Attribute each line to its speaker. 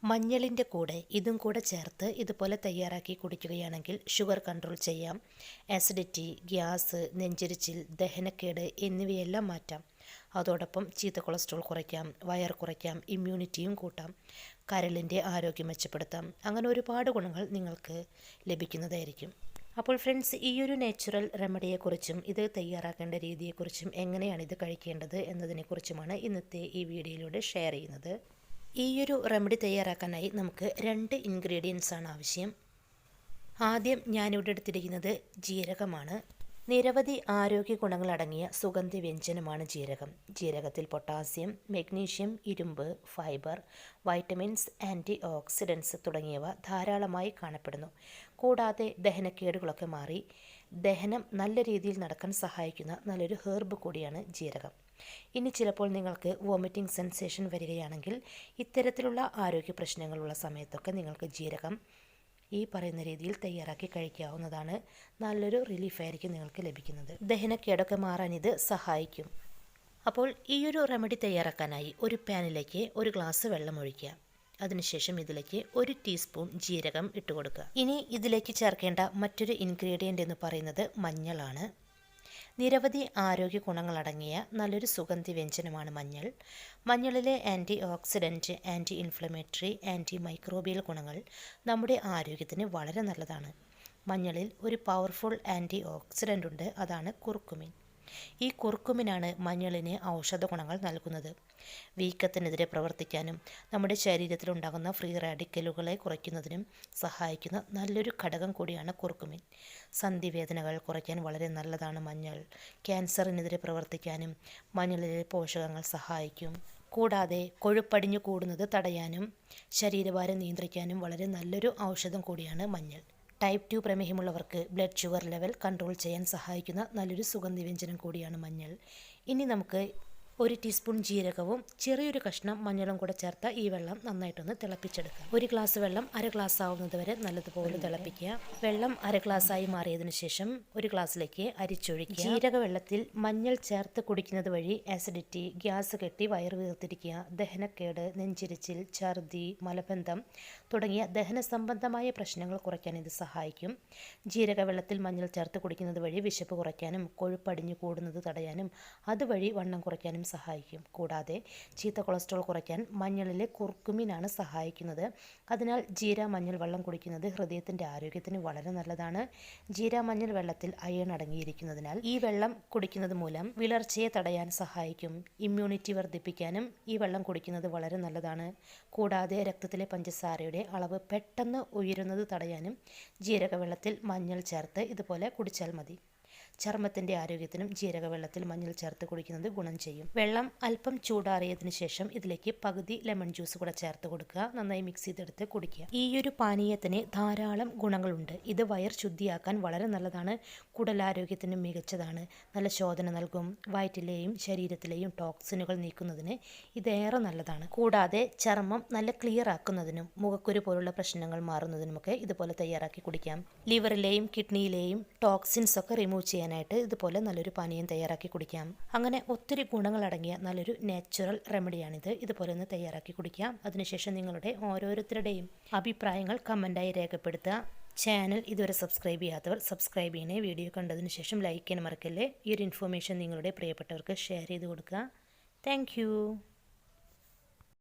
Speaker 1: മഞ്ഞളിൻ്റെ കൂടെ ഇതും കൂടെ ചേർത്ത് ഇതുപോലെ തയ്യാറാക്കി കുടിക്കുകയാണെങ്കിൽ ഷുഗർ കൺട്രോൾ ചെയ്യാം. ആസിഡിറ്റി, ഗ്യാസ്, നെഞ്ചെരിച്ചിൽ, ദഹനക്കേട് എന്നിവയെല്ലാം മാറ്റാം. അതോടൊപ്പം ചീത്ത കൊളസ്ട്രോൾ കുറയ്ക്കാം, വയർ കുറയ്ക്കാം, ഇമ്മ്യൂണിറ്റിയും കൂട്ടാം, കരളിൻ്റെ ആരോഗ്യം മെച്ചപ്പെടുത്താം. അങ്ങനെ ഒരുപാട് ഗുണങ്ങൾ നിങ്ങൾക്ക് ലഭിക്കുന്നതായിരിക്കും. അപ്പോൾ ഫ്രണ്ട്സ്, ഈ ഒരു നാച്ചുറൽ റെമഡിയെക്കുറിച്ചും ഇത് തയ്യാറാക്കേണ്ട രീതിയെക്കുറിച്ചും എങ്ങനെയാണ് ഇത് കഴിക്കേണ്ടത് എന്നതിനെക്കുറിച്ചുമാണ് ഇന്നത്തെ ഈ വീഡിയോയിലൂടെ ഷെയർ ചെയ്യുന്നത്. ഈ ഒരു റെമഡി തയ്യാറാക്കാനായി നമുക്ക് 2 ഇൻഗ്രീഡിയൻസ് ആണ് ആവശ്യം. ആദ്യം ഞാനിവിടെ എടുത്തിരിക്കുന്നത് ജീരകമാണ്. നിരവധി ആരോഗ്യ ഗുണങ്ങളടങ്ങിയ സുഗന്ധി വ്യഞ്ജനമാണ് ജീരകം. ജീരകത്തിൽ പൊട്ടാസ്യം, മഗ്നീഷ്യം, ഇരുമ്പ്, ഫൈബർ, വൈറ്റമിൻസ്, ആൻറ്റി ഓക്സിഡൻസ് തുടങ്ങിയവ ധാരാളമായി കാണപ്പെടുന്നു. കൂടാതെ ദഹനക്കേടുകളൊക്കെ മാറി ദഹനം നല്ല രീതിയിൽ നടക്കാൻ സഹായിക്കുന്ന നല്ലൊരു ഹെർബ് കൂടിയാണ് ജീരകം. ഇനി ചിലപ്പോൾ നിങ്ങൾക്ക് വോമിറ്റിംഗ് സെൻസേഷൻ വരികയാണെങ്കിൽ ഇത്തരത്തിലുള്ള ആരോഗ്യ പ്രശ്നങ്ങളുള്ള സമയത്തൊക്കെ നിങ്ങൾക്ക് ജീരകം ഈ പറയുന്ന രീതിയിൽ തയ്യാറാക്കി കഴിക്കാവുന്നതാണ്. നല്ലൊരു റിലീഫായിരിക്കും നിങ്ങൾക്ക് ലഭിക്കുന്നത്. ദഹനക്കേടൊക്കെ മാറാൻ ഇത് സഹായിക്കും. അപ്പോൾ ഈ ഒരു റെമഡി തയ്യാറാക്കാനായി ഒരു പാനിലേക്ക് 1 ഗ്ലാസ് വെള്ളം ഒഴിക്കുക. അതിനുശേഷം ഇതിലേക്ക് 1 ടീസ്പൂൺ ജീരകം ഇട്ട് കൊടുക്കുക. ഇനി ഇതിലേക്ക് ചേർക്കേണ്ട മറ്റൊരു ഇൻഗ്രീഡിയൻ്റ് എന്ന് പറയുന്നത് മഞ്ഞളാണ്. നിരവധി ആരോഗ്യ ഗുണങ്ങളടങ്ങിയ നല്ലൊരു സുഗന്ധി വ്യഞ്ജനമാണ് മഞ്ഞൾ. മഞ്ഞളിലെ anti oxidant, anti inflammatory, anti microbial ഗുണങ്ങൾ നമ്മുടെ ആരോഗ്യത്തിന് വളരെ നല്ലതാണ്. മഞ്ഞളിൽ ഒരു പവർഫുൾ ആൻറ്റി ഓക്സിഡൻ്റ് ഉണ്ട്, അതാണ് കുർക്കുമിൻ. ഈ കുർക്കുമിനാണ് മഞ്ഞളിന് ഔഷധ ഗുണങ്ങൾ നൽകുന്നത്. വീക്കത്തിനെതിരെ പ്രവർത്തിക്കാനും നമ്മുടെ ശരീരത്തിലുണ്ടാകുന്ന ഫ്രീ റാഡിക്കലുകളെ കുറയ്ക്കുന്നതിനും സഹായിക്കുന്ന നല്ലൊരു ഘടകം കൂടിയാണ് കുർക്കുമിൻ. സന്ധിവേദനകൾ കുറയ്ക്കാൻ വളരെ നല്ലതാണ് മഞ്ഞൾ. ക്യാൻസറിനെതിരെ പ്രവർത്തിക്കാനും മഞ്ഞളിലെ പോഷകങ്ങൾ സഹായിക്കും. കൂടാതെ കൊഴുപ്പടിഞ്ഞു കൂടുന്നത് തടയാനും ശരീരഭാരം നിയന്ത്രിക്കാനും വളരെ നല്ലൊരു ഔഷധം കൂടിയാണ് മഞ്ഞൾ. ടൈപ്പ് 2 പ്രമേഹമുള്ളവർക്ക് ബ്ലഡ് ഷുഗർ ലെവൽ കൺട്രോൾ ചെയ്യാൻ സഹായിക്കുന്ന നല്ലൊരു സുഗന്ധി വ്യഞ്ജനം കൂടിയാണ് മഞ്ഞൾ. ഇനി നമുക്ക് 1 ടീസ്പൂൺ ജീരകവും ചെറിയൊരു കഷ്ണം മഞ്ഞളും കൂടെ ചേർത്ത ഈ വെള്ളം നന്നായിട്ടൊന്ന് തിളപ്പിച്ചെടുക്കുക. 1 ഗ്ലാസ് വെള്ളം 1/2 ഗ്ലാസ് ആവുന്നത് വരെ നല്ലതുപോലെ തിളപ്പിക്കുക. വെള്ളം 1/2 ഗ്ലാസ്സായി മാറിയതിനു ശേഷം 1 ഗ്ലാസ്സിലേക്ക് അരിച്ചൊഴിക്കുക. ജീരക വെള്ളത്തിൽ മഞ്ഞൾ ചേർത്ത് കുടിക്കുന്നത് വഴി ആസിഡിറ്റി, ഗ്യാസ് കെട്ടി വയറ് വീർത്തിരിക്കുക, ദഹനക്കേട്, നെഞ്ചിരിച്ചിൽ, ഛർദി, മലബന്ധം തുടങ്ങിയ ദഹന സംബന്ധമായ പ്രശ്നങ്ങൾ കുറയ്ക്കാൻ ഇത് സഹായിക്കും. ജീരക വെള്ളത്തിൽ മഞ്ഞൾ ചേർത്ത് കുടിക്കുന്നത് വഴി വിശപ്പ് കുറയ്ക്കാനും കൊഴുപ്പടിഞ്ഞു കൂടുന്നത് തടയാനും അതുവഴി വണ്ണം കുറയ്ക്കാനും സഹായിക്കും. കൂടാതെ ചീത്ത കൊളസ്ട്രോൾ കുറയ്ക്കാൻ മഞ്ഞളിലെ കുർക്കുമിനാണ് സഹായിക്കുന്നത്. അതിനാൽ ജീര മഞ്ഞൾ വെള്ളം കുടിക്കുന്നത് ഹൃദയത്തിൻ്റെ ആരോഗ്യത്തിന് വളരെ നല്ലതാണ്. ജീര മഞ്ഞൾ വെള്ളത്തിൽ അയൺ അടങ്ങിയിരിക്കുന്നതിനാൽ ഈ വെള്ളം കുടിക്കുന്നത് മൂലം വിളർച്ചയെ തടയാൻ സഹായിക്കും. ഇമ്മ്യൂണിറ്റി വർദ്ധിപ്പിക്കാനും ഈ വെള്ളം കുടിക്കുന്നത് വളരെ നല്ലതാണ്. കൂടാതെ രക്തത്തിലെ പഞ്ചസാരയുടെ അളവ് പെട്ടെന്ന് ഉയരുന്നത് തടയാനും ജീരക വെള്ളത്തിൽ മഞ്ഞൾ ചേർത്ത് ഇതുപോലെ കുടിച്ചാൽ മതി. ചർമ്മത്തിൻ്റെ ആരോഗ്യത്തിനും ജീരക വെള്ളത്തിൽ മഞ്ഞൾ ചേർത്ത് കുടിക്കുന്നത് ഗുണം ചെയ്യും. വെള്ളം അല്പം ചൂടാറിയതിന് ശേഷം ഇതിലേക്ക് പകുതി ലെമൺ ജ്യൂസ് കൂടെ ചേർത്ത് കൊടുക്കുക. നന്നായി മിക്സ് ചെയ്തെടുത്ത് കുടിക്കുക. ഈ ഒരു പാനീയത്തിന് ധാരാളം ഗുണങ്ങളുണ്ട്. ഇത് വയർ ശുദ്ധിയാക്കാൻ വളരെ നല്ലതാണ്. കുടലാരോഗ്യത്തിന് മികച്ചതാണ്. നല്ല ശോധന നൽകും. വയറ്റിലെയും ശരീരത്തിലെയും ടോക്സിനുകൾ നീക്കുന്നതിന് ഇതേറെ നല്ലതാണ്. കൂടാതെ ചർമ്മം നല്ല ക്ലിയർ ആക്കുന്നതിനും മുഖക്കുരു പോലുള്ള പ്രശ്നങ്ങൾ മാറുന്നതിനുമൊക്കെ ഇതുപോലെ തയ്യാറാക്കി കുടിക്കാം. ലിവറിലെയും കിഡ്നിയിലെയും ടോക്സിൻസ് ഒക്കെ റിമൂവ് ചെയ്യാനായിട്ട് ഇതുപോലെ നല്ലൊരു പാനീയം തയ്യാറാക്കി കുടിക്കാം. അങ്ങനെ ഒത്തിരി ഗുണങ്ങളടങ്ങിയ നല്ലൊരു നാച്ചുറൽ റെമഡിയാണിത്. ഇതുപോലെ ഒന്ന് തയ്യാറാക്കി കുടിക്കാം. അതിനുശേഷം നിങ്ങളുടെ ഓരോരുത്തരുടെയും അഭിപ്രായങ്ങൾ കമൻ്റായി രേഖപ്പെടുത്തുക. ചാനൽ ഇതുവരെ സബ്സ്ക്രൈബ് ചെയ്യാത്തവർ സബ്സ്ക്രൈബ് ചെയ്യണേ. വീഡിയോ കണ്ടതിന് ശേഷം ലൈക്ക് ചെയ്യാൻ മറക്കല്ലേ. ഈ ഒരു ഇൻഫോർമേഷൻ നിങ്ങളുടെ പ്രിയപ്പെട്ടവർക്ക് ഷെയർ ചെയ്ത് കൊടുക്കുക. താങ്ക്